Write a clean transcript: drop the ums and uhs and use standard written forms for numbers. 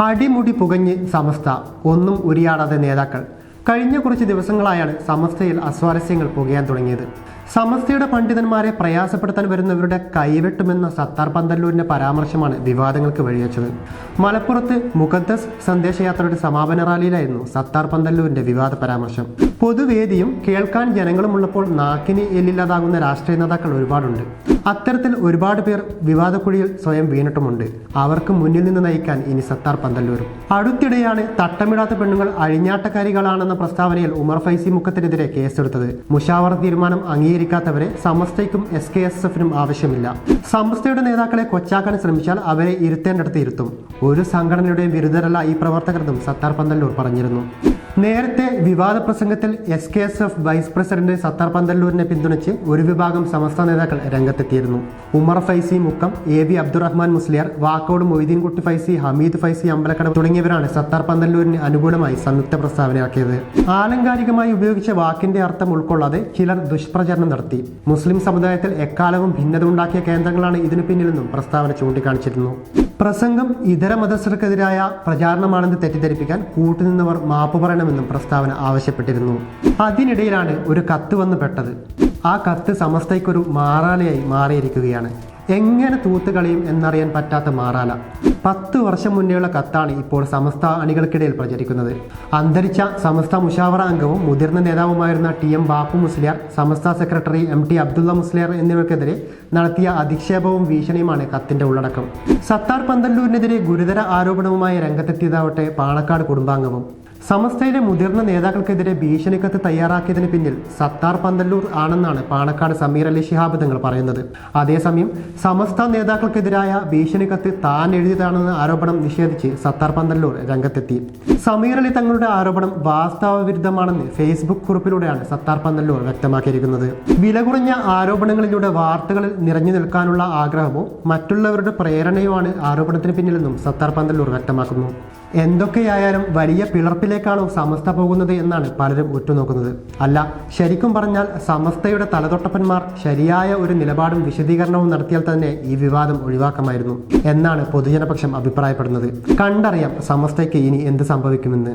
അടിമുടി പുകഞ്ഞ് സമസ്ത ഒന്നും ഉരിയാടാതെ നേതാക്കൾ. കഴിഞ്ഞ കുറച്ച് ദിവസങ്ങളായാണ് സമസ്തയിൽ അസ്വാരസ്യങ്ങൾ പുകയാൻ തുടങ്ങിയത്. സമസ്തയുടെ പണ്ഡിതന്മാരെ പ്രയാസപ്പെടുത്താൻ വരുന്നവരുടെ കൈവെട്ടുമെന്ന സത്താർ പന്തല്ലൂരിന്റെ പരാമർശമാണ് വിവാദങ്ങൾക്ക് വഴിവെച്ചത്. മലപ്പുറത്ത് മുഖദ്ദസ് സന്ദേശയാത്രയുടെ സമാപന റാലിയിലായിരുന്നു സത്താർ പന്തല്ലൂരിന്റെ വിവാദ പരാമർശം. പൊതുവേദിയും കേൾക്കാൻ ജനങ്ങളുമുള്ളപ്പോൾ നാക്കിന് എല്ലില്ലാതാകുന്ന രാഷ്ട്രീയ നേതാക്കൾ ഒരുപാടുണ്ട്. അത്തരത്തിൽ ഒരുപാട് പേർ വിവാദക്കുഴിയിൽ സ്വയം വീണിട്ടുമുണ്ട്. അവർക്ക് മുന്നിൽ നിന്ന് നയിക്കാൻ ഇനി സത്താർ പന്തല്ലൂരും. അടുത്തിടെയാണ് തട്ടമിടാത്ത പെണ്ണുങ്ങൾ അഴിഞ്ഞാട്ടക്കാരികളാണെന്ന പ്രസ്താവനയിൽ ഉമർ ഫൈസി മുഖത്തിനെതിരെ കേസെടുത്തത്. മുഷാവറ തീരുമാനം അംഗീകരിക്കാത്തവരെ സമസ്തയ്ക്കും SKSF-നും ആവശ്യമില്ല. സമസ്തയുടെ നേതാക്കളെ കൊച്ചാക്കാൻ ശ്രമിച്ചാൽ അവരെ ഇരുത്തേണ്ടടുത്ത് ഇരുത്തും. ഒരു സംഘടനയുടെയും വിരുദ്ധരല്ല ഈ പ്രവർത്തകരെന്നും സത്താർ പന്തല്ലൂർ പറഞ്ഞിരുന്നു. നേരത്തെ വിവാദ പ്രസംഗത്തിൽ SKSF വൈസ് പ്രസിഡന്റ് സത്താർ പന്തല്ലൂരിനെ പിന്തുണച്ച് ഒരു വിഭാഗം സമസ്ത നേതാക്കൾ രംഗത്തെത്തിയിരുന്നു. ഉമർ ഫൈസി മുക്കം, AV അബ്ദുറഹ്മാൻ മുസ്ലിയാർ, വാക്കോട് മൊയ്തീൻകുട്ടി ഫൈസി, ഹമീദ് ഫൈസി അമ്പലക്കട തുടങ്ങിയവരാണ് സത്താർ പന്തല്ലൂരിന് അനുകൂലമായി സംയുക്ത പ്രസ്താവനയാക്കിയത്. ആലങ്കാരികമായി ഉപയോഗിച്ച വാക്കിന്റെ അർത്ഥം ഉൾക്കൊള്ളാതെ ചിലർ ദുഷ്പ്രചരണം നടത്തി. മുസ്ലിം സമുദായത്തിൽ എക്കാലവും ഭിന്നത ഉണ്ടാക്കിയ കേന്ദ്രങ്ങളാണ് ഇതിനു പിന്നിലെന്നും പ്രസ്താവന ചൂണ്ടിക്കാണിച്ചിരുന്നു. പ്രസംഗം ഇതര മതസ്ഥർക്കെതിരായ പ്രചാരണമാണെന്ന് തെറ്റിദ്ധരിപ്പിക്കാൻ കൂട്ടുനിന്നവർ മാപ്പ് പറയണമെന്നും പ്രസ്താവന ആവശ്യപ്പെട്ടിരുന്നു. അതിനിടയിലാണ് ഒരു കത്ത് വന്നു പെട്ടത്. ആ കത്ത് സമസ്തയ്ക്കൊരു മാറാലയായി മാറിയിരിക്കുകയാണ്. എങ്ങനെ തൂത്തുകളിയും എന്നറിയാൻ പറ്റാത്ത മാറാല. 10 വർഷം മുന്നേയുള്ള കത്താണ് ഇപ്പോൾ സമസ്ത അണികൾക്കിടയിൽ പ്രചരിക്കുന്നത്. അന്തരിച്ച സമസ്ത മുഷാവറ അംഗവും മുതിർന്ന നേതാവുമായിരുന്ന TM ബാപ്പു മുസ്ലിയാർ, സമസ്ത സെക്രട്ടറി MT അബ്ദുള്ള മുസ്ലിയാർ എന്നിവർക്കെതിരെ നടത്തിയ അധിക്ഷേപവും ഭീഷണിയുമാണ് കത്തിന്റെ ഉള്ളടക്കം. സത്താർ പന്തല്ലൂരിനെതിരെ ഗുരുതര ആരോപണവുമായി രംഗത്തെത്തിയതാവട്ടെ പാണക്കാട് കുടുംബാംഗവും. സമസ്തയിലെ മുതിർന്ന നേതാക്കൾക്കെതിരെ ഭീഷണിക്കത്ത് തയ്യാറാക്കിയതിന് പിന്നിൽ സത്താർ പന്തല്ലൂർ ആണെന്നാണ് പാണക്കാട് സമീർ അലി ശിഹാബ് തങ്ങൾ പറയുന്നത്. അതേസമയം സമസ്ത നേതാക്കൾക്കെതിരായ ഭീഷണിക്കത്ത് താൻ എഴുതിയതാണെന്ന ആരോപണം നിഷേധിച്ച് സത്താർ പന്തല്ലൂർ രംഗത്തെത്തി. സമീർ അലി തങ്ങളുടെ ആരോപണം വാസ്തവവിരുദ്ധമാണെന്ന് ഫേസ്ബുക്ക് കുറിപ്പിലൂടെയാണ് സത്താർ പന്തല്ലൂർ വ്യക്തമാക്കിയിരിക്കുന്നത്. വില കുറഞ്ഞ ആരോപണങ്ങളിലൂടെ വാർത്തകളിൽ നിറഞ്ഞു നിൽക്കാനുള്ള ആഗ്രഹമോ മറ്റുള്ളവരുടെ പ്രേരണയുമാണ് ആരോപണത്തിന് പിന്നിലെന്നും സത്താർ പന്തല്ലൂർ വ്യക്തമാക്കുന്നു. എന്തൊക്കെയായാലും വലിയ പിളർപ്പിലേക്കാണോ സമസ്ത പോകുന്നത് എന്നാണ് പലരും ഉറ്റുനോക്കുന്നത്. അല്ല, ശരിക്കും പറഞ്ഞാൽ സമസ്തയുടെ തലതൊട്ടപ്പന്മാർ ശരിയായ ഒരു നിലപാടും വിശദീകരണവും നടത്തിയാൽ തന്നെ ഈ വിവാദം ഒഴിവാക്കാമായിരുന്നു എന്നാണ് പൊതുജനപക്ഷം അഭിപ്രായപ്പെടുന്നത്. കണ്ടറിയാം സമസ്തയ്ക്ക് ഇനി എന്ത് സംഭവിക്കുമെന്ന്.